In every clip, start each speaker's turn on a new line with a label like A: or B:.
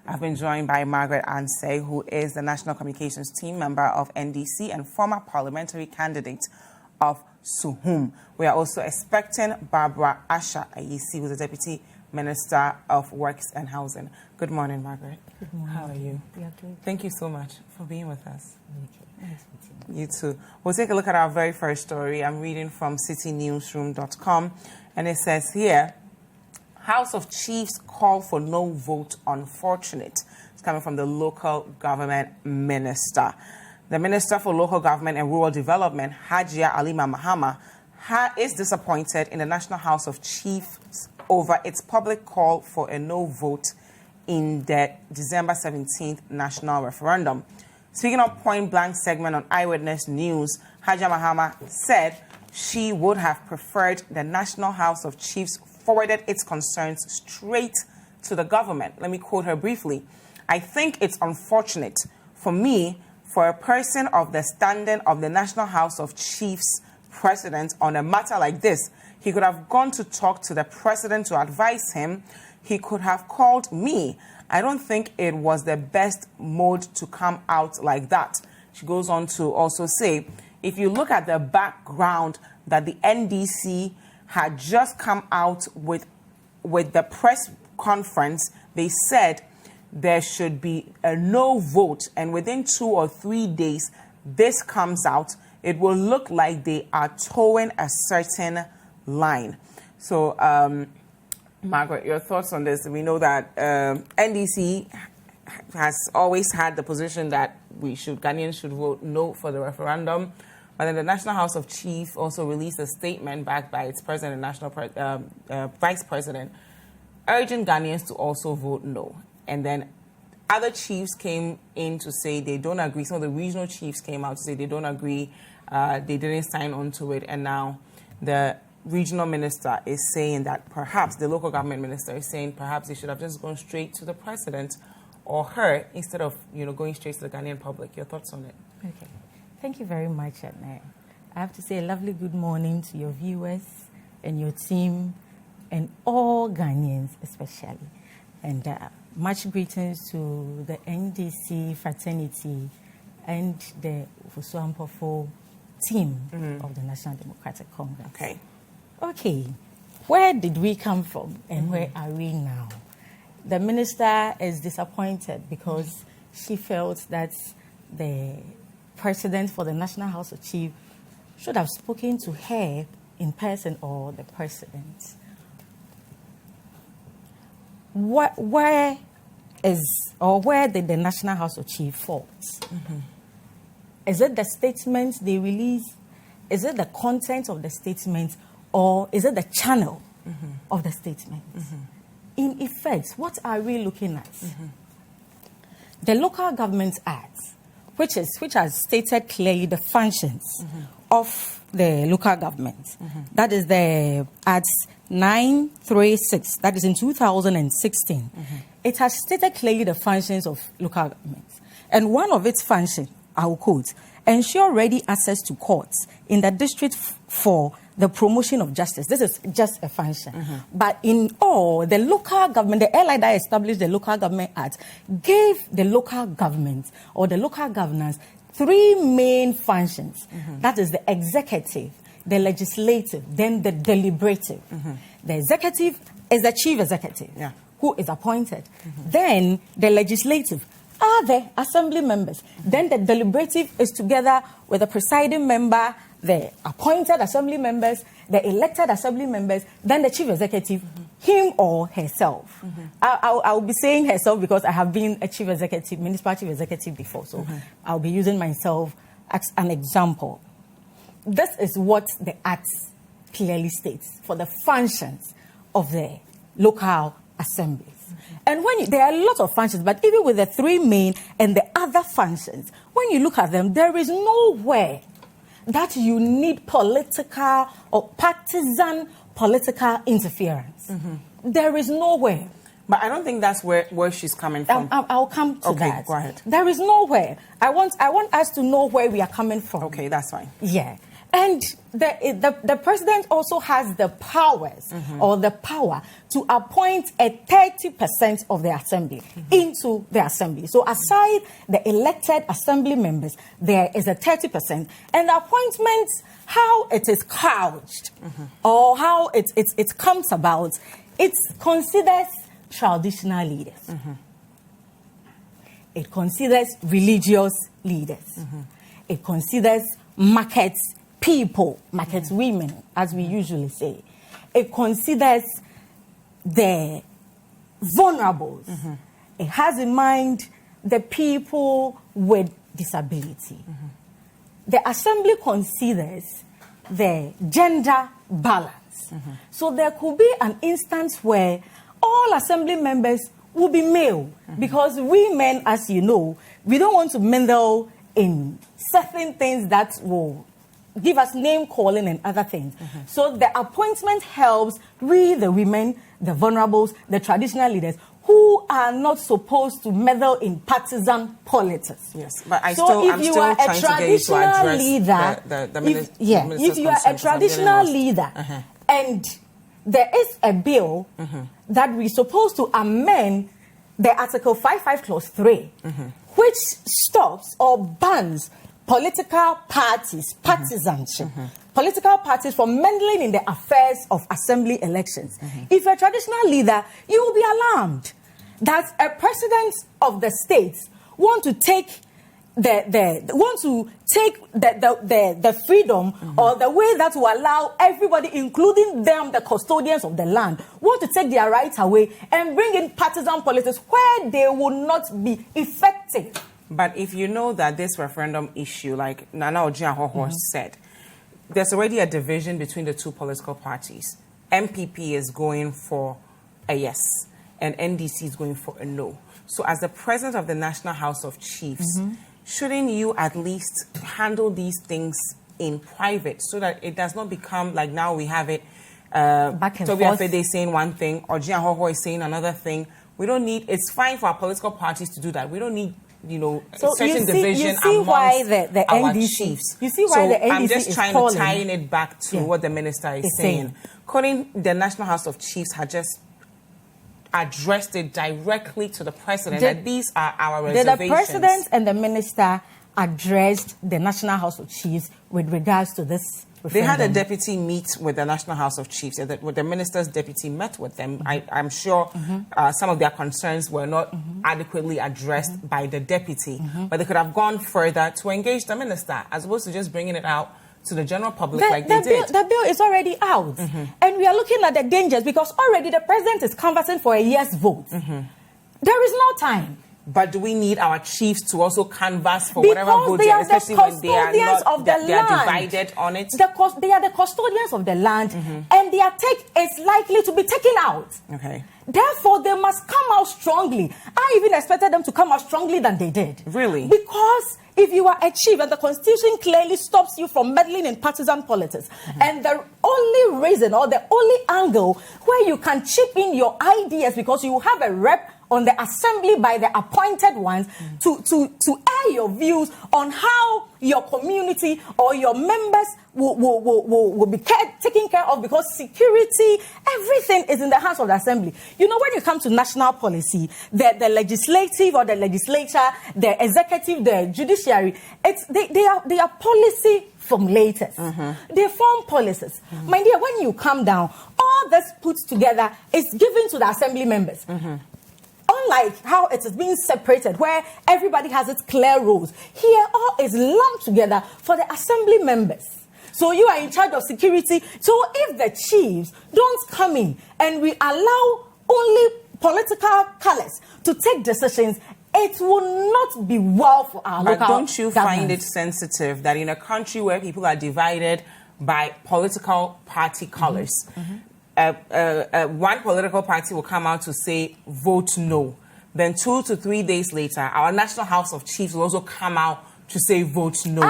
A: I've been joined by Margaret Ansei, who is the National Communications Team member of NDC and former parliamentary candidate of Suhum. We are also expecting Barbara Asha Ayisi, who is the Deputy Minister of Works and Housing. Good morning, Margaret.
B: Good morning.
A: How are you?
B: Yeah, good.
A: Thank you so much for being with us.
B: Okay. Nice meeting
A: You too. We'll take a look at our very first story. I'm reading from citinewsroom.com, and it says here, House of Chiefs call for no vote unfortunate. It's coming from the local government minister. The Minister for Local Government and Rural Development, Hajia Alima Mahama, is disappointed in the National House of Chiefs over its public call for a no vote in the December 17th national referendum. Speaking of point-blank segment on Eyewitness News, Hajia Mahama said she would have preferred the National House of Chiefs forwarded its concerns straight to the government. Let me quote her briefly. I think it's unfortunate for me, for a person of the standing of the National House of Chiefs president on a matter like this. He could have gone to talk to the president to advise him. He could have called me. I don't think it was the best mode to come out like that. She goes on to also say, if you look at the background that the NDC had just come out with the press conference, they said there should be a no vote, and within 2 or 3 days this comes out, it will look like they are towing a certain line. So, Margaret, your thoughts on this? We know that NDC has always had the position that Ghanaians should vote no for the referendum. But then the National House of Chiefs also released a statement backed by its president and national vice president urging Ghanaians to also vote no. And then other chiefs came in to say they don't agree. Some of the regional chiefs came out to say they don't agree. They didn't sign on to it. And now the regional minister is saying that perhaps the local government minister is saying perhaps they should have just gone straight to the president or her instead of going straight to the Ghanaian public. Your thoughts on it?
B: Okay. Thank you very much, Adna. I have to say a lovely good morning to your viewers and your team and all Ghanaians especially. And much greetings to the NDC fraternity and the Ufusuampofo team of the National Democratic Congress. Okay, where did we come from and where are we now? The minister is disappointed because she felt that the president for the National House of Chiefs should have spoken to her in person or the president. Where did the National House of Chiefs fault? Is it the statements they release? Is it the content of the statements? Or is it the channel of the statement? In effect, what are we looking at? The Local Government Act, which has stated clearly the functions of the local government. That is the Act 936, that is in 2016. It has stated clearly the functions of local government. And one of its functions, I will quote, ensure ready access to courts in the district for the promotion of justice. This is just a function. But in all, the local government, the LI that established the Local Government Act, gave the local government or the local governance 3 main functions. That is the executive, the legislative, then the deliberative. The executive is the chief executive, who is appointed. Then the legislative are the assembly members. Then the deliberative is together with the presiding member, the appointed assembly members, the elected assembly members, then the chief executive, him or herself. I'll be saying herself because I have been a chief executive, municipal chief executive before, so I'll be using myself as an example. This is what the Act clearly states for the functions of the local assemblies. And there are a lot of functions, but even with the 3 main and the other functions, when you look at them, there is nowhere that you need political or partisan political interference. There is nowhere.
A: But I don't think that's where she's coming from.
B: I'll come to that.
A: Okay, go ahead.
B: There is nowhere. I want us to know where we are coming from.
A: Okay, that's fine.
B: Yeah. And the president also has the powers or the power to appoint a 30% of the assembly into the assembly. So aside the elected assembly members, there is a 30%. And the appointments, how it is couched or how it comes about, it considers traditional leaders. It considers religious leaders. It considers market people, market women, as we usually say. It considers the vulnerables. It has in mind the people with disability. The assembly considers the gender balance. So there could be an instance where all assembly members will be male, because we men, as you know, we don't want to meddle in certain things that will give us name calling and other things. So the appointment helps we, the women, the vulnerables, the traditional leaders, who are not supposed to meddle in partisan politics.
A: Yes, but I'm
B: still
A: trying to get you to address
B: if you are a traditional leader and there is a bill that we're supposed to amend the Article 55 Clause 3, which stops or bans political parties, partisanship, political parties from meddling in the affairs of assembly elections. If you're a traditional leader, you will be alarmed that a president of the state want to take the freedom or the way that will allow everybody, including them, the custodians of the land, want to take their rights away and bring in partisan politics where they will not be effective.
A: But if you know that this referendum issue, like Nana Ojiahoho said, there's already a division between the two political parties. MPP is going for a yes, and NDC is going for a no. So as the president of the National House of Chiefs, shouldn't you at least handle these things in private so that it does not become like now we have it,
B: back and
A: Toby
B: forth.
A: Afede saying one thing, or Ojiahoho is saying another thing. We don't need, it's fine for our political parties to do that. We don't need, certain division amongst
B: why
A: our
B: NDC,
A: chiefs.
B: You see why the NDC
A: I'm just
B: is
A: trying
B: calling.
A: to tie it back to what the minister is saying. Couldn't the National House of Chiefs had just addressed it directly to the president that these are our reservations?
B: The president and the minister addressed the National House of Chiefs with regards to this referendum.
A: They had a deputy meet with the National House of Chiefs. The minister's deputy met with them. I'm sure some of their concerns were not adequately addressed by the deputy, but they could have gone further to engage the minister as opposed to just bringing it out to the general public like they did.
B: The bill is already out, and we are looking at the dangers because already the president is canvassing for a yes vote. There is no time.
A: But do we need our chiefs to also canvass for whatever vote, especially when they are not, they are divided on it?
B: They are the custodians of the land, and their take is likely to be taken out.
A: Okay.
B: Therefore, they must come out strongly. I even expected them to come out strongly than they did.
A: Really?
B: Because if you are a chief and the Constitution clearly stops you from meddling in partisan politics, and the only reason or the only angle where you can chip in your ideas because you have a rep on the assembly by the appointed ones to air your views on how your community or your members will be taken care of, because security, everything is in the hands of the assembly. You know, when you come to national policy, the legislative or the legislature, the executive, the judiciary, they are policy formulators. They form policies. My dear, when you come down, all this put together is given to the assembly members. Unlike how it is being separated, where everybody has its clear roles, here all is lumped together for the assembly members. So you are in charge of security. So if the chiefs don't come in and we allow only political colors to take decisions, it will not be well for our local government.
A: Don't you find it sensitive that in a country where people are divided by political party colors, one political party will come out to say, vote no. Then 2 to 3 days later, our National House of Chiefs will also come out to say, vote no.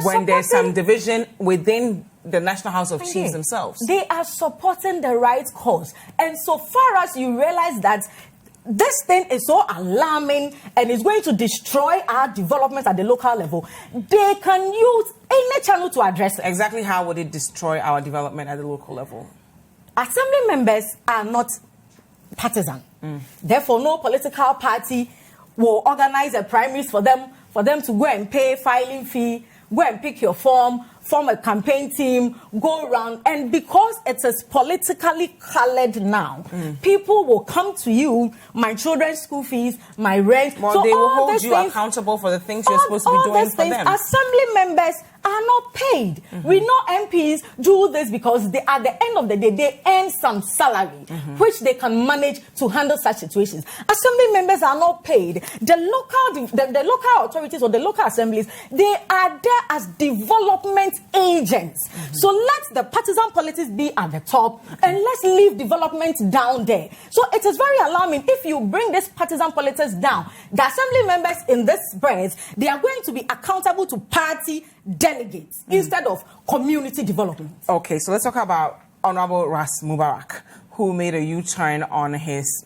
A: When there's some division within the National House of Chiefs themselves.
B: They are supporting the right cause. And so far as you realize that this thing is so alarming and is going to destroy our development at the local level, they can use any channel to address it.
A: Exactly how would it destroy our development at the local level?
B: Assembly members are not partisan. Therefore, no political party will organize a primaries for them to go and pay filing fee, go and pick your form a campaign team, go around, and because it is politically colored now, people will come to you, my children's school fees, my rent.
A: Well,
B: so
A: they will hold you accountable for the things you're supposed to be doing for them.
B: Assembly members are not paid. We know MPs do this because they, at the end of the day, they earn some salary, which they can manage to handle such situations. Assembly members are not paid. The local authorities or the local assemblies, they are there as development agents. So let the partisan politics be at the top and let's leave development down there. So it is very alarming if you bring this partisan politics down. The assembly members in this breath, they are going to be accountable to party delegates instead of community development.
A: Okay, so let's talk about Honorable Ras Mubarak, who made a U-turn on his,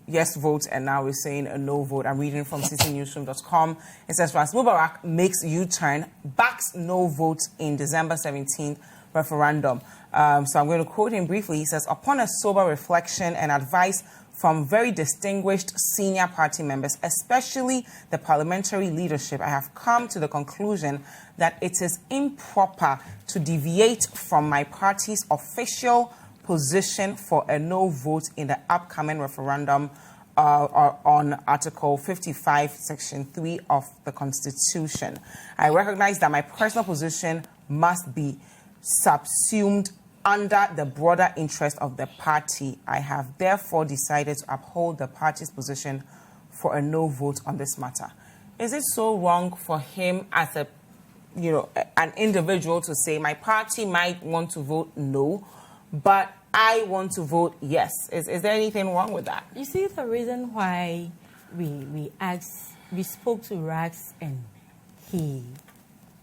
A: yes vote, and now is saying a no vote. I'm reading from citinewsroom.com. It says Ras Mubarak makes U-turn, backs no vote in December 17th referendum. So I'm going to quote him briefly. He says, upon a sober reflection and advice from very distinguished senior party members, especially the parliamentary leadership, I have come to the conclusion that it is improper to deviate from my party's official position for a no vote in the upcoming referendum on Article 55, Section 3 of the Constitution. I recognize that my personal position must be subsumed under the broader interest of the party. I have therefore decided to uphold the party's position for a no vote on this matter. Is it so wrong for him as an individual to say my party might want to vote no, but I want to vote yes? Is there anything wrong with that?
B: You see, the reason why we spoke to Rax and he,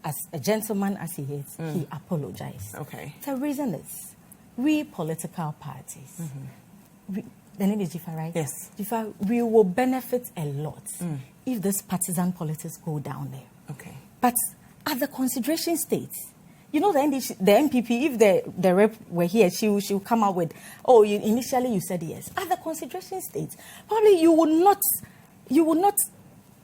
B: as a gentleman as he is, he apologized.
A: Okay.
B: The reason is, we political parties, the name is Dziffa, right?
A: Yes.
B: Dziffa, we will benefit a lot if this partisan politics go down there.
A: Okay.
B: But at the consideration stage, the MPP, if the rep were here, she will come out with, initially you said yes. At the consideration stage, probably you would not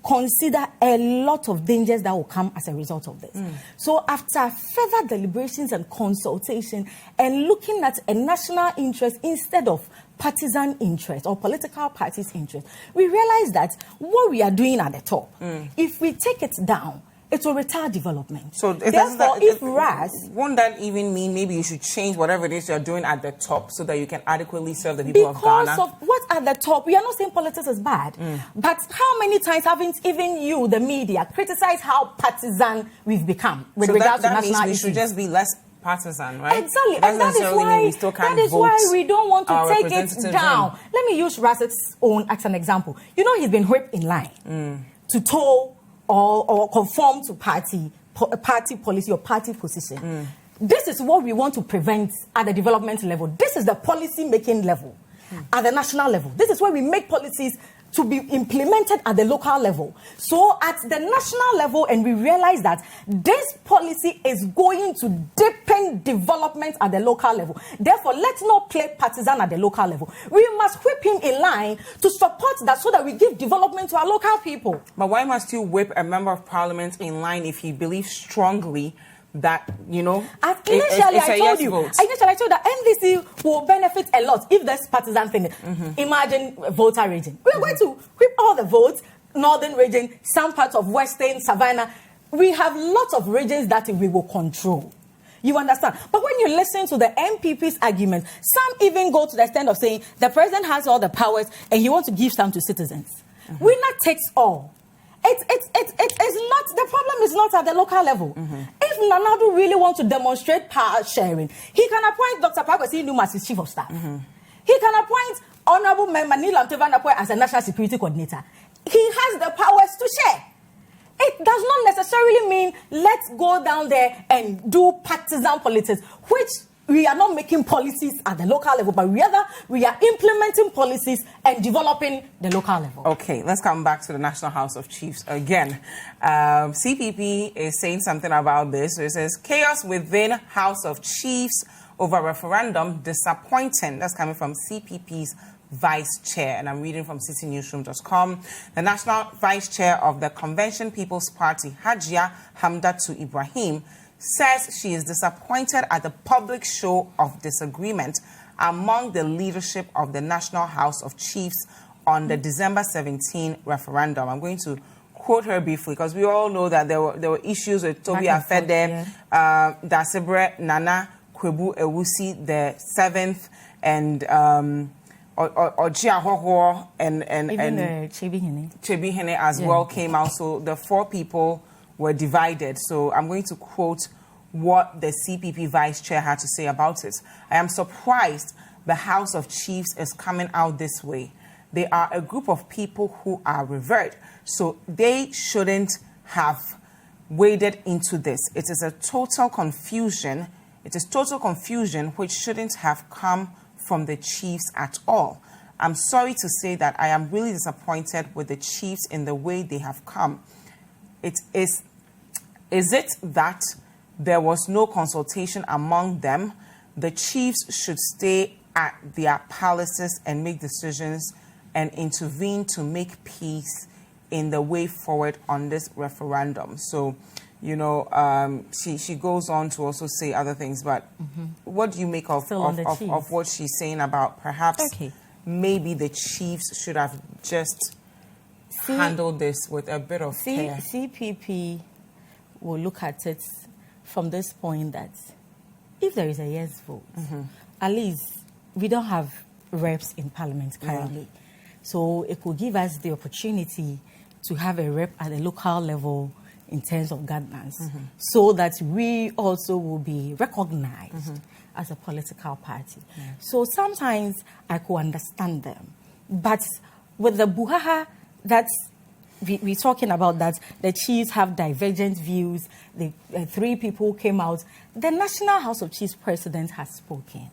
B: consider a lot of dangers that will come as a result of this. So after further deliberations and consultation and looking at a national interest instead of partisan interest or political parties' interest, we realize that what we are doing at the top, if we take it down, it will retard development. So therefore,
A: won't that even mean maybe you should change whatever it is you're doing at the top so that you can adequately serve the people of Ghana?
B: Because of what's at the top, we are not saying politics is bad. But how many times haven't even you, the media, criticized how partisan we've become with regards to national issues?
A: That means we should just be less partisan, right?
B: Exactly. And that is why we don't want to take it down. Let me use Rasset's own as an example. He's been whipped in line to toe or conform to party policy or party position. This is what we want to prevent at the development level. This is the policy making level at the national level. This is where we make policies to be implemented at the local level. So at the national level, and we realize that this policy is going to deepen development at the local level. Therefore, let's not play partisan at the local level. We must whip him in line to support that so that we give development to our local people.
A: But why must you whip a member of parliament in line if he believes strongly that,
B: initially I told you that NDC will benefit a lot if there's partisan thing. Imagine voter region. We're going to whip all the votes, northern region, some parts of western, Savannah. We have lots of regions that we will control. You understand? But when you listen to the MPP's argument, some even go to the extent of saying the president has all the powers and he wants to give some to citizens. Winner takes all. It's not, the problem is not at the local level. If Nanadu really wants to demonstrate power sharing, he can appoint Dr. Pakwesi Numa as his chief of staff. He can appoint Honorable Member Nilam Tevanapwe as a national security coordinator. He has the powers to share. It does not necessarily mean let's go down there and do partisan politics, which we are not making policies at the local level, but rather we are implementing policies and developing the local level.
A: Okay, let's come back to the National House of Chiefs again. CPP is saying something about this. So it says, chaos within House of Chiefs over referendum disappointing. That's coming from CPP's Vice Chair, and I'm reading from citinewsroom.com. The National Vice Chair of the Convention People's Party, Hajia Hamdatu Ibrahim, says she is disappointed at the public show of disagreement among the leadership of the National House of Chiefs on the December 17 referendum. I'm going to quote her briefly because we all know that there were issues with Toby Afede, Dasebre Nana Kwebu Ewusi the 7th, and Ojia Hoho and Chebi Hene as well came out. So the 4 people were divided. So I'm going to quote what the CPP Vice Chair had to say about it. I am surprised the House of Chiefs is coming out this way. They are a group of people who are revered, so they shouldn't have waded into this. It is a total confusion. It is total confusion which shouldn't have come from the chiefs at all. I'm sorry to say that I am really disappointed with the chiefs in the way they have come. Is it that there was no consultation among them? The chiefs should stay at their palaces and make decisions and intervene to make peace in the way forward on this referendum. So, you know, she goes on to also say other things, but what do you make of what she's saying about perhaps maybe the chiefs should have just handled this with a bit of care?
B: CPP will look at it from this point that if there is a yes vote, at least we don't have reps in Parliament currently. So it could give us the opportunity to have a rep at the local level in terms of governance, so that we also will be recognized as a political party. So sometimes I could understand them. But with the buhaha that's we're talking about, that the chiefs have divergent views, the 3 people came out, the National House of Chiefs president has spoken.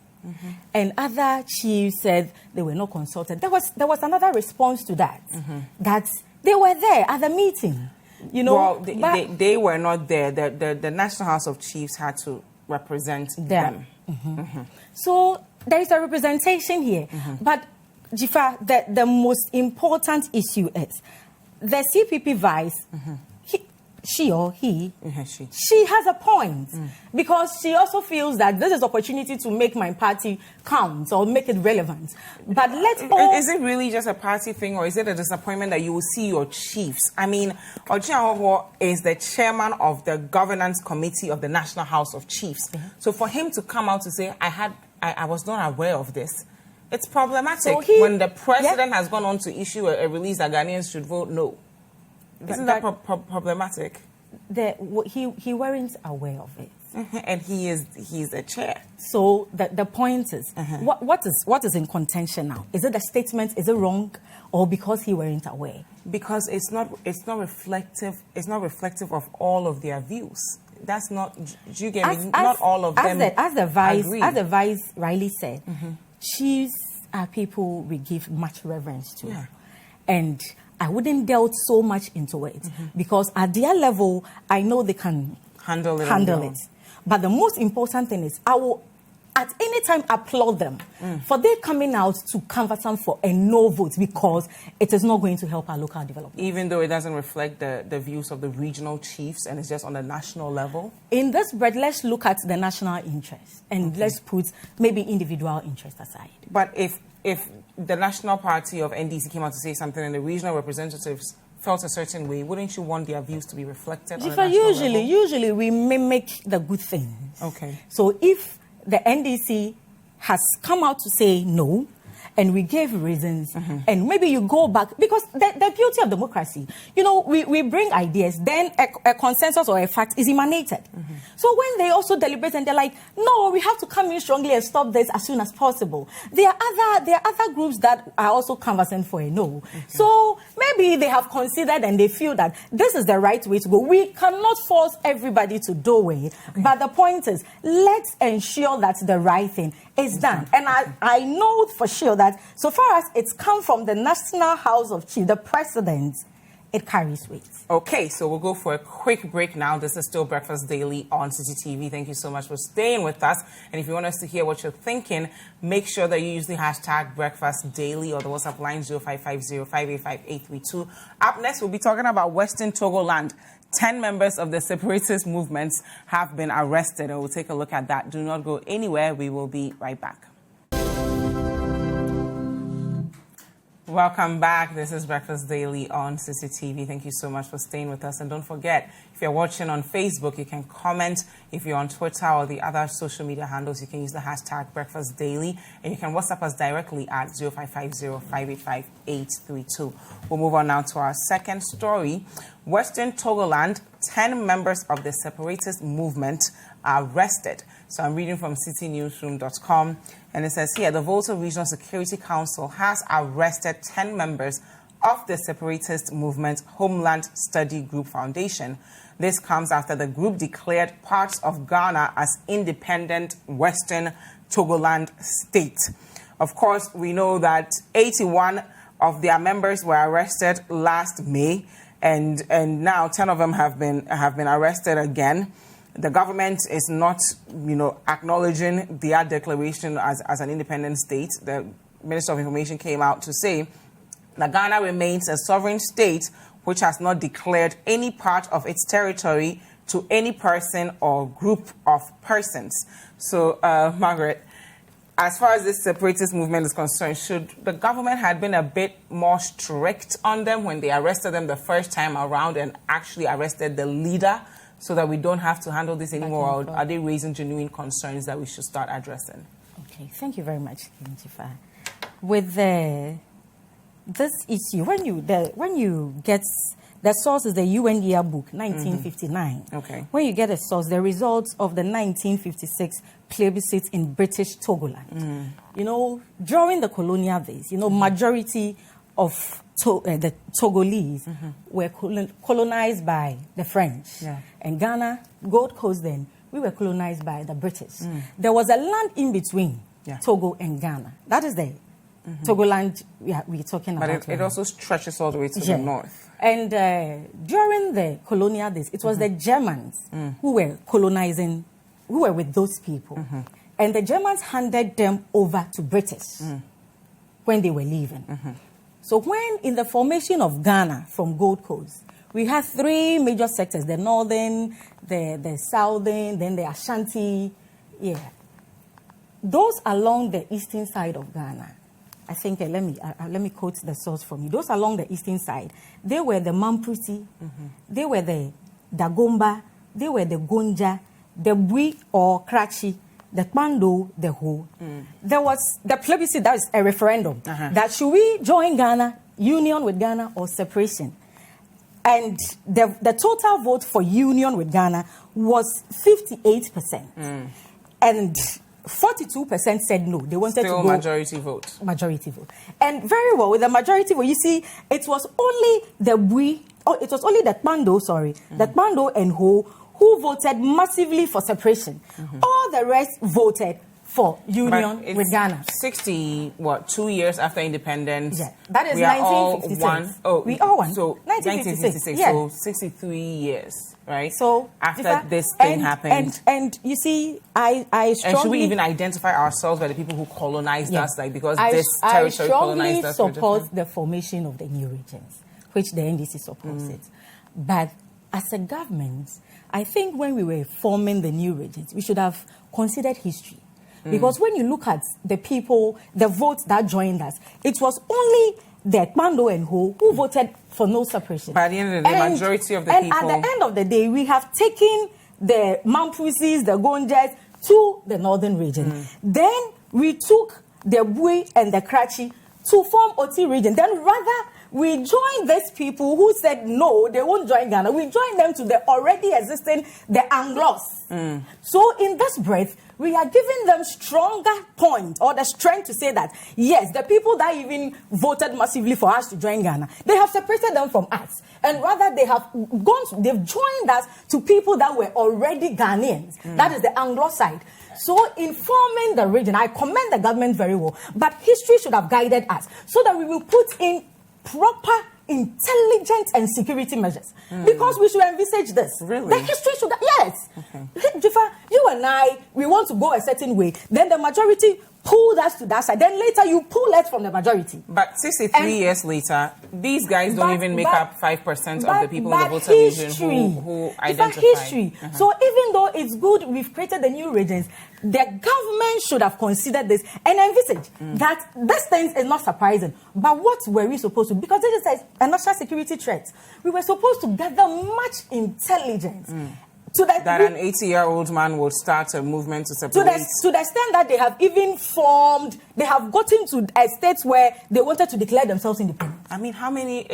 B: And other chiefs said they were not consulted. There was another response to that, that they were there at the meeting. You know,
A: well, they were not there. The National House of Chiefs had to represent them.
B: So there is a representation here. But Dziffa, the most important issue is the CPP vice, she has a point, because she also feels that this is opportunity to make my party count or make it relevant. But is
A: it really just a party thing, or is it a disappointment that you will see your chiefs? I mean, Ojia Hoho is the chairman of the governance committee of the National House of Chiefs. So for him to come out to say, I was not aware of this, it's problematic when the president has gone on to issue a release that Ghanaians should vote no. Isn't that problematic?
B: He weren't aware of it.
A: And he's a chair.
B: So the point is, what is in contention now? Is it the statement? Is it wrong, or because he weren't aware?
A: Because it's not reflective. It's not reflective of all of their views. That's not. Do you get me? Not all of them.
B: As the vice rightly said, chiefs are people we give much reverence to, and I wouldn't delve so much into it, because at their level, I know they can handle it. But the most important thing is, I will at any time applaud them for their coming out to canvass for a no vote, because it is not going to help our local development.
A: Even though it doesn't reflect the views of the regional chiefs and it's just on the national level?
B: In this bread, let's look at the national interest and let's put maybe individual interest aside.
A: But if the national party of NDC came out to say something and the regional representatives felt a certain way, wouldn't you want their views to be reflected on the national level?
B: Usually we mimic the good things.
A: Okay.
B: So if the NDC has come out to say no, and we gave reasons, and maybe you go back, because the beauty of democracy, you know, we bring ideas, then a consensus or a fact is emanated. So when they also deliberate and they're like, no, we have to come in strongly and stop this as soon as possible. There are other groups that are also canvassing for a no. So maybe they have considered and they feel that this is the right way to go. We cannot force everybody to do it, but the point is, let's ensure that the right thing is done. And I know for sure that so far as it's come from the National House of Chiefs, the president, it carries weight.
A: Okay, so we'll go for a quick break now. This is still Breakfast Daily on Citi TV. Thank you so much for staying with us. And if you want us to hear what you're thinking, make sure that you use the hashtag Breakfast Daily or the WhatsApp line 0550-585-832. Up next, we'll be talking about Western Togoland. 10 members of the separatist movements have been arrested, and we'll take a look at that. Do not go anywhere. We will be right back. Welcome back. This is Breakfast Daily on Citi TV. Thank you so much for staying with us. And don't forget, if you're watching on Facebook, you can comment. If you're on Twitter or the other social media handles, you can use the hashtag Breakfast Daily. And you can WhatsApp us directly at 0550-585-832. We'll move on now to our second story. Western Togoland, 10 members of the separatist movement are arrested. So I'm reading from citinewsroom.com, and it says here, the Volta Regional Security Council has arrested 10 members of the separatist movement Homeland Study Group Foundation. This comes after the group declared parts of Ghana as independent Western Togoland state. Of course, we know that 81 of their members were arrested last May, and now 10 of them have been arrested again. The government is not, acknowledging their declaration as an independent state. The Minister of Information came out to say that Ghana remains a sovereign state which has not declared any part of its territory to any person or group of persons. So, Margaret, as far as this separatist movement is concerned, should the government have been a bit more strict on them when they arrested them the first time around and actually arrested the leader, so that we don't have to handle this anymore? Or are they raising genuine concerns that we should start addressing?
B: Okay, thank you very much, Dziffa. With this issue, when you get the source is the UN Yearbook, 1959.
A: Okay.
B: When you get a source, the results of the 1956 plebiscite in British Togoland. During the colonial days, majority of the Togolese were colonized by the French. Yeah. And Ghana, Gold Coast then, we were colonized by the British. There was a land in between Togo and Ghana. That is the Togoland we're talking about.
A: But it also stretches all the way to the north.
B: And during the colonial days, it was the Germans who were colonizing, who were with those people. And the Germans handed them over to British when they were leaving. So when in the formation of Ghana from Gold Coast, we had three major sectors: the northern, the southern, then the Ashanti. Yeah. Those along the eastern side of Ghana, I think, let me quote the source from you. Those along the eastern side, they were the Mamputi, they were the Dagomba, they were the Gonja, the Bui or Krachi, the Kpando, the Ho. There was the plebiscite, that is a referendum, that should we join Ghana, union with Ghana, or separation? And the total vote for union with Ghana was 58%. And 42% said no. They wanted
A: Still
B: to go
A: majority vote.
B: Majority vote. And very well, with the majority vote, you see, it was only the Bui, it was only the Kpando, the Kpando and Ho, who voted massively for separation. All the rest voted for union with Ghana.
A: 2 years after independence.
B: Yeah, that is
A: we
B: 1956.
A: All one. Oh,
B: we all won.
A: So 1956.
B: Yeah.
A: So 63 years, right?
B: So
A: after this thing happened.
B: And you see, I strongly...
A: And should we even identify ourselves by the people who colonized us? Like, because this territory colonized us.
B: I strongly support the formation of the new regions, which the NDC supports it. But as a government, I think when we were forming the new regions, we should have considered history. Because when you look at the people, the votes that joined us, it was only the Kpando and Ho who voted for no separation.
A: By the end of the day, the majority of the people...
B: And at the end of the day, we have taken the Mampusis, the Gonjas to the northern region. Then we took the Bui and the Krachi to form Oti region. Then rather, we join these people who said no, they won't join Ghana. We join them to the already existing, the Anglos. So in this breath, we are giving them stronger point or the strength to say that, yes, the people that even voted massively for us to join Ghana, they have separated them from us. And rather, they've joined us to people that were already Ghanaians. That is the Anglo side. So in forming the region, I commend the government very well, but history should have guided us so that we will put in proper intelligence and security measures. Because we should envisage this.
A: Really?
B: The history should, yes.
A: Okay.
B: Dziffa, you and I, we want to go a certain way. Then the majority pulled us to that side. Then later you pull us from the majority.
A: But 63 years later, these guys don't even make up 5% of the people in the voter region who identify.
B: History. So even though it's good we've created the new regions, the government should have considered this and envisaged that this thing is not surprising. But what were we supposed to? Because this is a national security threat. We were supposed to gather much intelligence. So that
A: an 80-year-old man would start a movement to separate.
B: To the extent that they have even formed, they have gotten to a state where they wanted to declare themselves independent.
A: I mean, how many?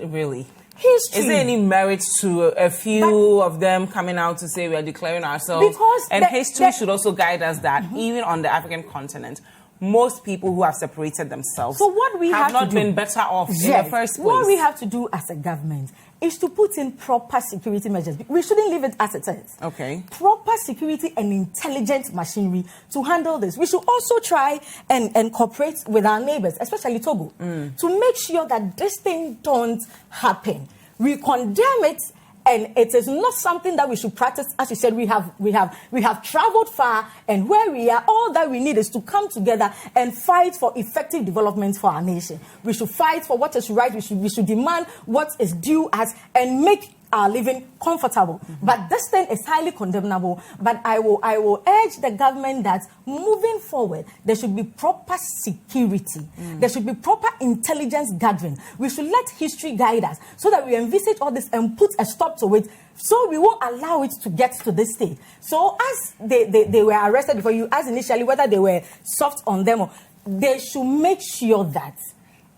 A: Really?
B: History.
A: Is there any merit to a few of them coming out to say we are declaring ourselves?
B: Because
A: history should also guide us that even on the African continent, most people who have separated themselves have not been better off in the first place.
B: What we have to do as a government is to put in proper security measures. We shouldn't leave it as it is.
A: Okay.
B: Proper security and intelligent machinery to handle this. We should also try and cooperate with our neighbors, especially Togo, to make sure that this thing don't happen. We condemn it, and it is not something that we should practice. As you said, we have traveled far, and where we are, all that we need is to come together and fight for effective development for our nation. We should fight for what is right. We should demand what is due us and make our living comfortable. But this thing is highly condemnable. But I will urge the government that moving forward, there should be proper security. There should be proper intelligence gathering. We should let history guide us so that we envisage all this and put a stop to it, so we won't allow it to get to this state. So as they were arrested before, you asked initially whether they were soft on them, or they should make sure that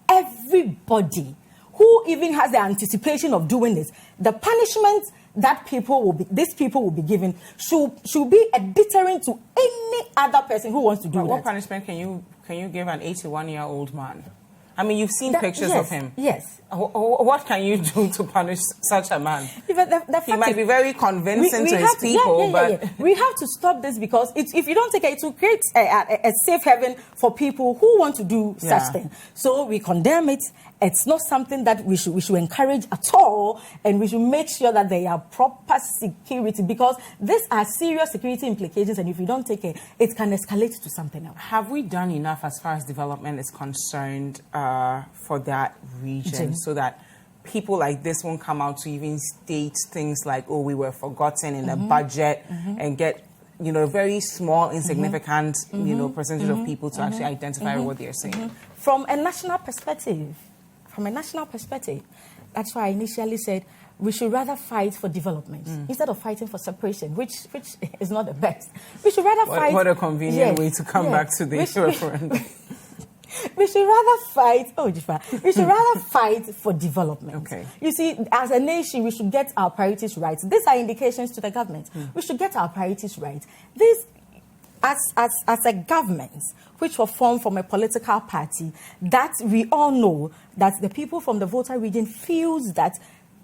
B: everybody who even has the anticipation of doing this, the punishment that these people will be given should be a deterrent to any other person who wants to do that.
A: What punishment can you give an 81-year-old man? I mean, you've seen pictures of him.
B: Yes.
A: What can you do to punish such a man? He might be very convincing to his people, but
B: we have to stop this, because if you don't take it, it will create a safe haven for people who want to do such things. So we condemn it. It's not something that we should encourage at all, and we should make sure that there are proper security, because these are serious security implications, and if you don't take it, it can escalate to something else.
A: Have we done enough as far as development is concerned for that region, so that people like this won't come out to even state things like, oh, we were forgotten in the budget, and get a very small, insignificant percentage of people to actually identify with what they're saying?
B: From a national perspective, that's why I initially said we should rather fight for development instead of fighting for separation, which is not the best. We should rather fight.
A: What a convenient way to come back to the referendum.
B: We should rather fight. Dziffa. We should rather fight for development.
A: Okay.
B: You see, as a nation, we should get our priorities right. These are indications to the government. We should get our priorities right. This, as a government, which were formed from a political party, that we all know that the people from the voter region feels that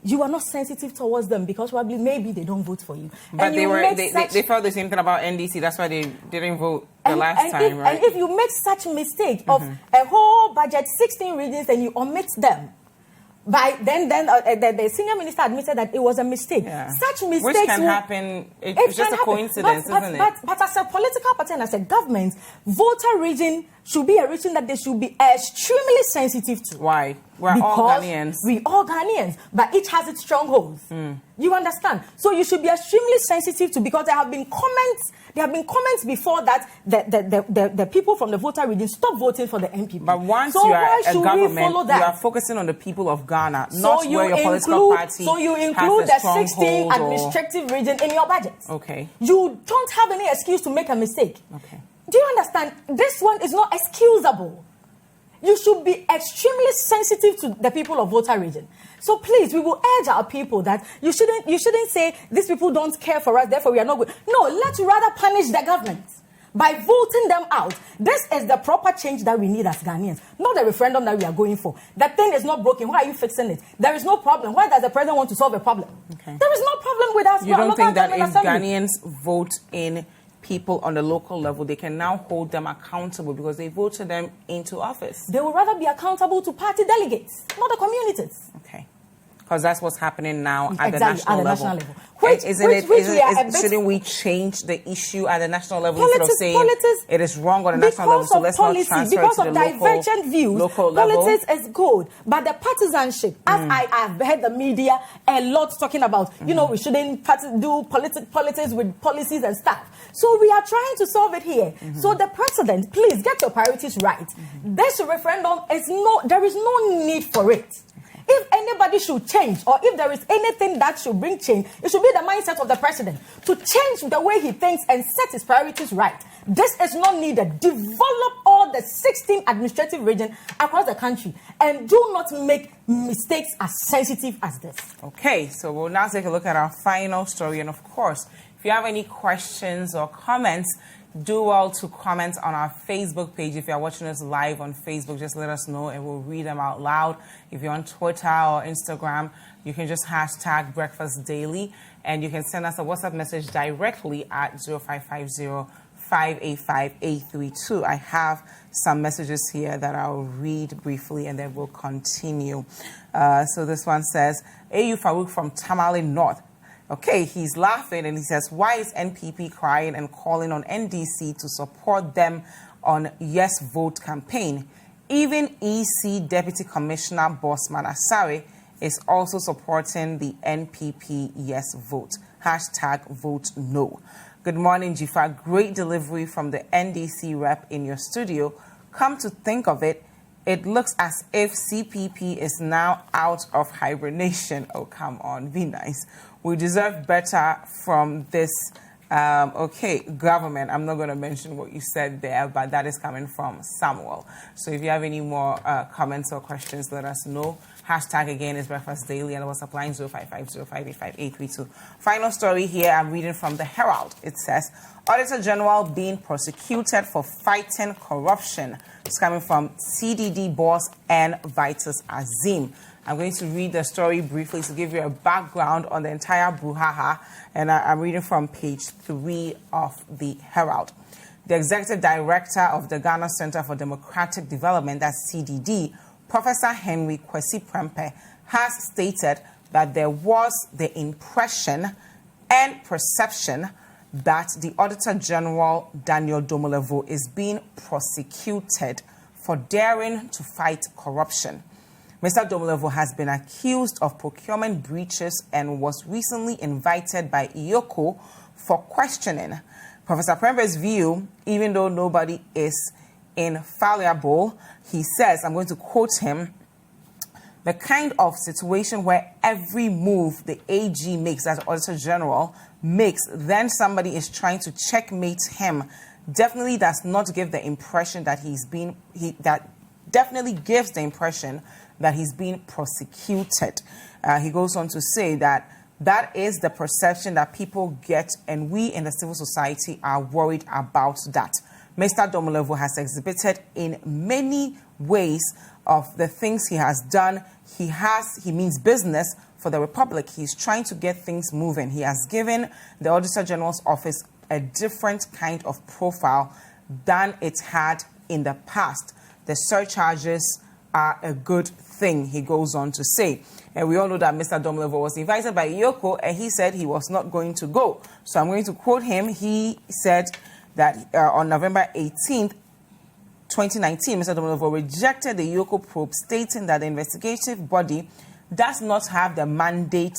B: you are not sensitive towards them because probably maybe they don't vote for you.
A: But they felt the same thing about NDC. That's why they didn't vote the last time, right?
B: And if you make such mistake of a whole budget, 16 regions, and you omit them, the senior minister admitted that it was a mistake.
A: Yeah.
B: Such mistakes,
A: which can happen. It's just a coincidence, isn't it?
B: But as a political party and as a government, voter region should be a region that they should be extremely sensitive to.
A: Why? We're all Ghanaians.
B: We all Ghanaians, but each has its strongholds. You understand? So you should be extremely sensitive to, because there have been comments. There have been comments before that the people from the voter region stop voting for the MPP.
A: But once you are a government, you are focusing on the people of Ghana, not where your political party.
B: So you include the 16 administrative region in your budget.
A: Okay.
B: You don't have any excuse to make a mistake.
A: Okay.
B: Do you understand? This one is not excusable. You should be extremely sensitive to the people of Volta region. So please, we will urge our people that you shouldn't say these people don't care for us, therefore we are not good. No, let's rather punish the government by voting them out. This is the proper change that we need as Ghanaians, not the referendum that we are going for. The thing is not broken. Why are you fixing it? There is no problem. Why does the president want to solve a problem? Okay. There is no problem with us.
A: You don't think that if Ghanaians vote in people on the local level, they can now hold them accountable because they voted them into office?
B: They would rather be accountable to party delegates, not the communities.
A: Okay. Because that's what's happening now at the
B: national
A: level. Shouldn't we change the issue at the national level instead of saying it is wrong on the national level, so let's not transfer it to the
B: divergent views,
A: local level?
B: Politics is good, but the partisanship, as I have heard the media a lot talking about, we shouldn't do politics with policies and stuff. So we are trying to solve it here. So the president, please get your priorities right. This referendum there is no need for it. If anybody should change, or if there is anything that should bring change, it should be the mindset of the president to change the way he thinks and set his priorities right. This is not needed. Develop all the 16 administrative regions across the country and do not make mistakes as sensitive as this.
A: Okay, so we'll now take a look at our final story. And of course, if you have any questions or comments, do well to comment on our Facebook page. If you're watching us live on Facebook, just let us know and we'll read them out loud. If you're on Twitter or Instagram, you can just hashtag Breakfast Daily and you can send us a WhatsApp message directly at 0550-585-832. I have some messages here that I'll read briefly and then we'll continue. So this one says, AU Farouk from Tamale North. Okay, he's laughing and he says, why is NPP crying and calling on NDC to support them on Yes Vote campaign? Even EC Deputy Commissioner Bosman Asare is also supporting the NPP Yes Vote. Hashtag vote no. Good morning, Dziffa. Great delivery from the NDC rep in your studio. Come to think of it, it looks as if CPP is now out of hibernation. Oh, come on, be nice. We deserve better from this, government. I'm not going to mention what you said there, but that is coming from Samuel. So if you have any more comments or questions, let us know. Hashtag again is Breakfast Daily and what's applying 0550-585-832. Final story here, I'm reading from the Herald. It says, Auditor General being prosecuted for fighting corruption. It's coming from CDD boss and Vitus Azim. I'm going to read the story briefly to give you a background on the entire brouhaha, and I'm reading from page 3 of the Herald. The Executive Director of the Ghana Center for Democratic Development, that's CDD, Professor Henry Kwesi Prempeh, has stated that there was the impression and perception that the Auditor General, Daniel Domolevo, is being prosecuted for daring to fight corruption. Mr. Domolevo has been accused of procurement breaches and was recently invited by IOCO for questioning. Professor Prempeh's view, even though nobody is infallible, he says, I'm going to quote him, the kind of situation where every move the AG makes, as Auditor General makes, then somebody is trying to checkmate him, definitely does not give the impression that definitely gives the impression that he's being prosecuted. He goes on to say that that is the perception that people get, and we in the civil society are worried about that. Mr. Domolevo has exhibited in many ways of the things he has done. He means business for the Republic. He's trying to get things moving. He has given the Auditor General's office a different kind of profile than it had in the past. The surcharges are a good thing, he goes on to say. And we all know that Mr. Domolevo was invited by IOCO and he said he was not going to go. So I'm going to quote him. He said that on November 18th, 2019, Mr. Domolevo rejected the IOCO probe, stating that the investigative body does not have the mandate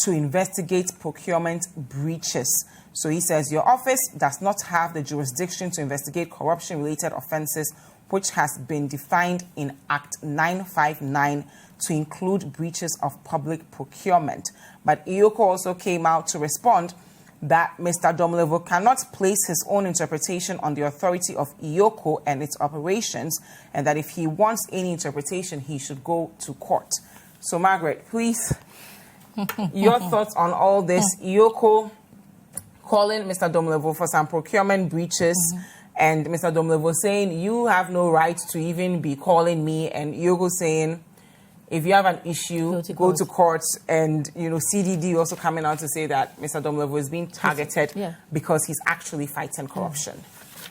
A: to investigate procurement breaches. So he says your office does not have the jurisdiction to investigate corruption-related offences, which has been defined in Act 959 to include breaches of public procurement. But IOCO also came out to respond that Mr. Domelevo cannot place his own interpretation on the authority of IOCO and its operations, and that if he wants any interpretation, he should go to court. So, Margaret, please, your thoughts on all this. IOCO calling Mr. Domelevo for some procurement breaches, and Mr. Domelevo saying, you have no right to even be calling me, and IOCO saying, if you have an issue, go to court. And, CDD also coming out to say that Mr. Domelevo is being targeted because he's actually fighting corruption.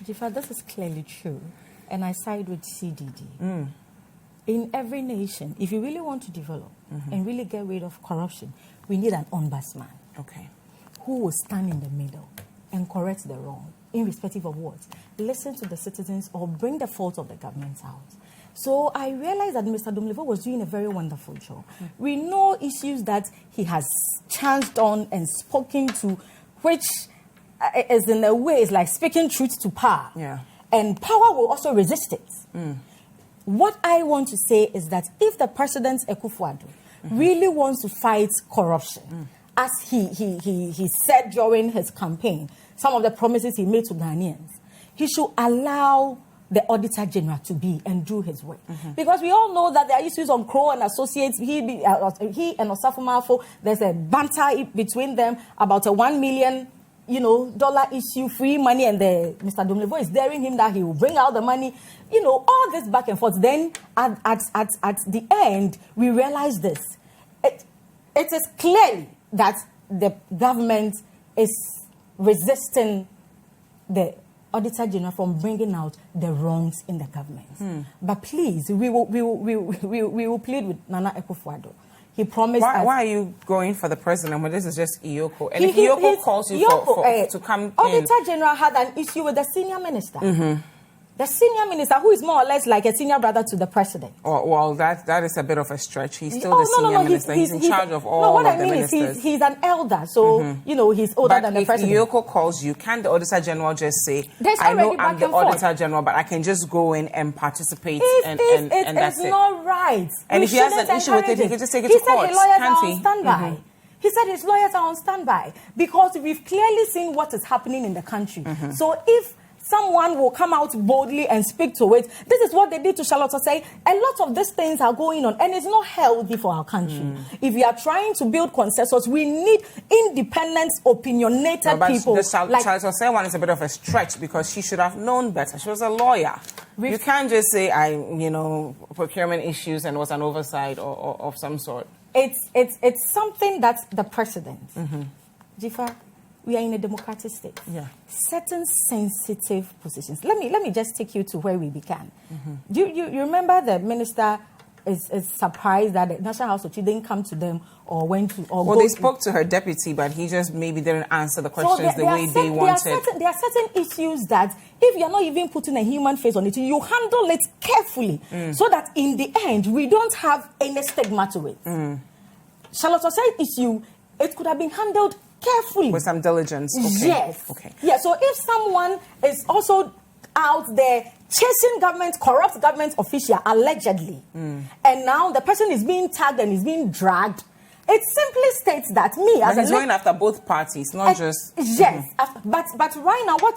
B: Dziffa, this is clearly true. And I side with CDD. In every nation, if you really want to develop and really get rid of corruption, we need an ombudsman. Who will stand in the middle and correct the wrong, irrespective of what? Listen to the citizens or bring the fault of the government out. So I realized that Mr. Domelevo was doing a very wonderful job. We know issues that he has chanced on and spoken to, which is in a way is like speaking truth to power. And power will also resist it. What I want to say is that if the President Akufo-Addo really wants to fight corruption, as he said during his campaign, some of the promises he made to Ghanaians, he should allow the Auditor General to be and do his work. Because we all know that there are issues on Crow and Associates. He and Osafo Malfo, there's a banter between them about a $1 million dollar issue, free money, and Mr. Domelevo is daring him that he will bring out the money. All this back and forth. Then at the end, we realize this. It is clear that the government is resisting the Auditor General from bringing out the wrongs in the government. But please, we will plead with Nana Akufo-Addo. He promised.
A: Why are you going for the president when this is just IOCO? And if IOCO calls you to come
B: Auditor General had an issue with the senior minister. The senior minister, who is more or less like a senior brother to the president.
A: Well, that is a bit of a stretch. He's still the senior minister. He's in charge of all of the ministers.
B: What I mean is he's an elder, so, he's older than the president.
A: But if IOCO calls you, can the Auditor General just say, I know I'm the Auditor General, but I can just go in and participate and that's it?
B: It's not right.
A: And if he has an issue with it, he can just take it to court, can't he?
B: He said his lawyers are on standby. He said his lawyers are on standby because we've clearly seen what is happening in the country. So if someone will come out boldly and speak to it. This is what they did to Charlotte Osei. A lot of these things are going on, and it's not healthy for our country. If we are trying to build consensus, we need independent, opinionated people.
A: The Charlotte Osei one is a bit of a stretch because she should have known better. She was a lawyer. You can't just say, procurement issues and was an oversight or of some sort.
B: It's something that the president, Dziffa, we are in a democratic state. Certain sensitive positions. Let me just take you to where we began. Do you remember the minister is surprised that the National House of Chiefs didn't come to them or went to... Well,
A: they spoke to her deputy, but he just maybe didn't answer the questions the way they wanted.
B: There are certain issues that if you're not even putting a human face on it, you handle it carefully so that in the end, we don't have any stigma to it. Charlotte Osei issue, it could have been handled carefully.
A: With some diligence.
B: Yes. Yeah, so if someone is also out there chasing corrupt government official, allegedly, and now the person is being tagged and is being dragged, it simply states that
A: he's going after both parties, not just...
B: Yes, but right now, what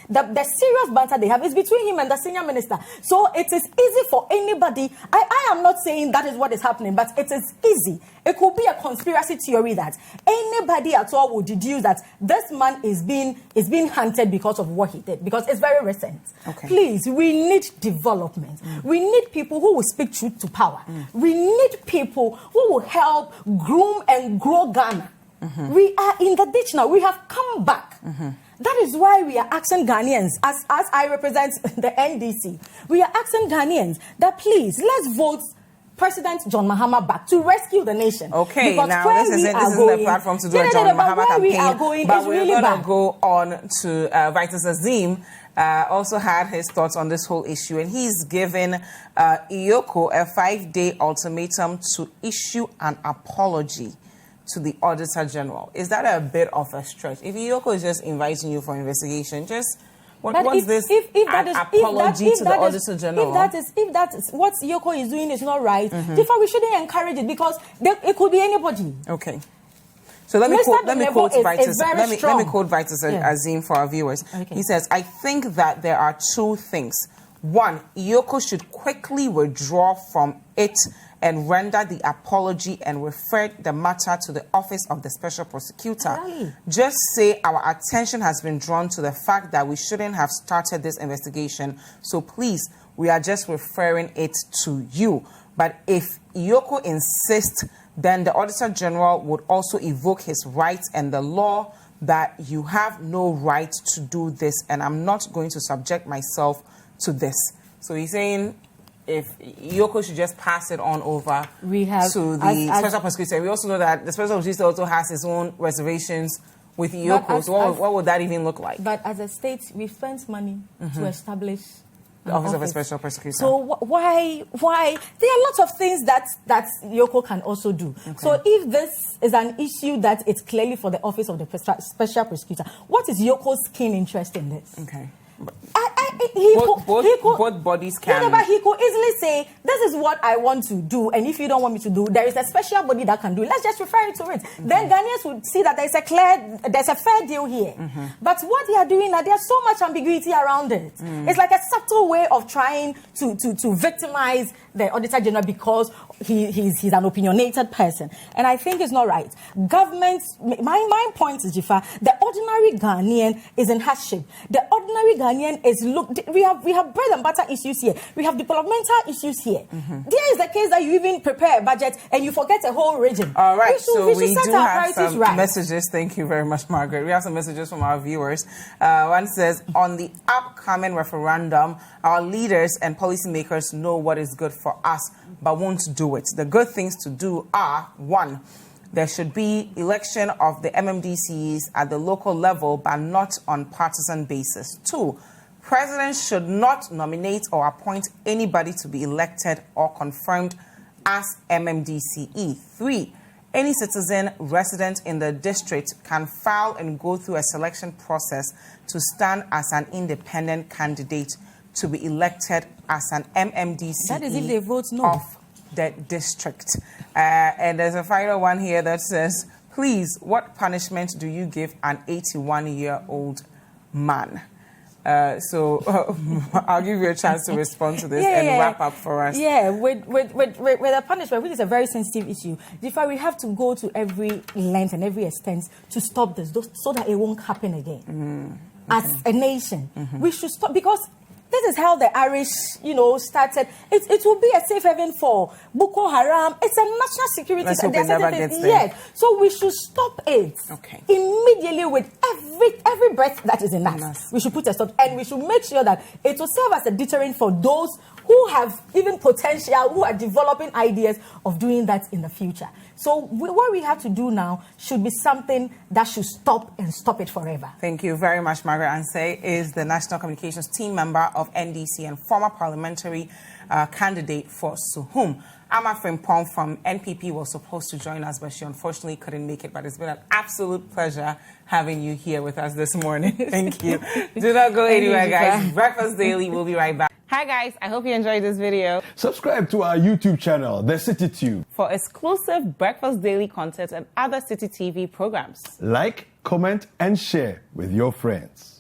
B: the serious banter they have is between him and the senior minister. So it is easy for anybody. I am not saying that is what is happening, but it is easy. It could be a conspiracy theory that anybody at all would deduce that this man is being hunted because of what he did, because it's very recent. Please, we need development. We need people who will speak truth to power. We need people who will help groom and grow Ghana. We are in the ditch now. We have come back. That is why we are asking Ghanaians, as I represent the NDC, we are asking Ghanaians that please, let's vote President John Mahama back to rescue the nation.
A: Because now this isn't the platform to do a John Mahama campaign, but we're going to go on to Vitus Azim. Also had his thoughts on this whole issue, and he's given IOCO a 5-day ultimatum to issue an apology to the Auditor General. Is that a bit of a stretch? If IOCO is just inviting you for investigation, just what's this apology to the Auditor General?
B: If that is what IOCO is doing is not right, therefore we shouldn't encourage it because it could be anybody.
A: So let me quote
B: Vitus.
A: Let me quote Vitus Azim for our viewers. Okay. He says, I think that there are two things. One, Yoko should quickly withdraw from it and render the apology and refer the matter to the Office of the Special Prosecutor.
B: Really?
A: Just say our attention has been drawn to the fact that we shouldn't have started this investigation. So please, we are just referring it to you. But if Yoko insists, then the Auditor General would also evoke his rights and the law that you have no right to do this, and I'm not going to subject myself to this. So he's saying if Yoko should just pass it on over to the Special Prosecutor. We also know that the Special Prosecutor also has his own reservations with Yoko. So what would that even look like?
B: But as a state, we spent money to establish
A: the Office of a Special Prosecutor.
B: So why? There are lots of things that Yoko can also do. Okay. So if this is an issue that it's clearly for the Office of the Special Prosecutor, what is Yoko's keen interest in this?
A: Okay.
B: Both
A: bodies can.
B: Yeah, but he could easily say, this is what I want to do, and if you don't want me to do, there is a special body that can do it. Let's just refer it to it. Then Ghanaians would see that there's a fair deal here. But what they are doing now, there's so much ambiguity around it. It's like a subtle way of trying to victimize the Auditor General because he's an opinionated person. And I think it's not right. Governments, my point is, Dziffa, the ordinary Ghanaian is in hardship. The ordinary Ghanaian is, we have bread and butter issues here. We have developmental issues here. There is the case that you even prepare a budget and you forget a whole region.
A: All right, we do have some messages. Thank you very much, Margaret. We have some messages from our viewers. One says, on the upcoming referendum, our leaders and policymakers know what is good for us, but won't do it. The good things to do are, 1, there should be election of the MMDCs at the local level, but not on partisan basis. 2, presidents should not nominate or appoint anybody to be elected or confirmed as MMDCE. 3, any citizen resident in the district can file and go through a selection process to stand as an independent candidate to be elected as an MMDCE.
B: That is if they vote no.
A: Of the district. And there's a final one here that says, please, what punishment do you give an 81-year-old man? So I'll give you a chance to respond to this and wrap up for us.
B: Yeah, with a punishment, which is a very sensitive issue, Dziffa, we have to go to every length and every extent to stop this, so that it won't happen again. As a nation, we should stop, because this is how the Irish, started. It will be a safe haven for Boko Haram. It's a national security.
A: Let's hope it never gets there.
B: Yes. So we should stop it immediately with every breath that is in us. We should put a stop, and we should make sure that it will serve as a deterrent for those who have even potential, who are developing ideas of doing that in the future. So what we have to do now should be something that should stop it forever.
A: Thank you very much. Margaret Ansei is the National Communications Team member of NDC and former parliamentary candidate for Suhum. Ama Frimpong from NPP was supposed to join us, but she unfortunately couldn't make it. But it's been an absolute pleasure having you here with us this morning. Thank you. Do not go anywhere, guys. Breakfast Daily will be right back. Hi guys, I hope you enjoyed this video.
C: Subscribe to our YouTube channel, The Citi Tube,
A: for exclusive Breakfast Daily content and other Citi TV programs.
C: Like, comment, and share with your friends.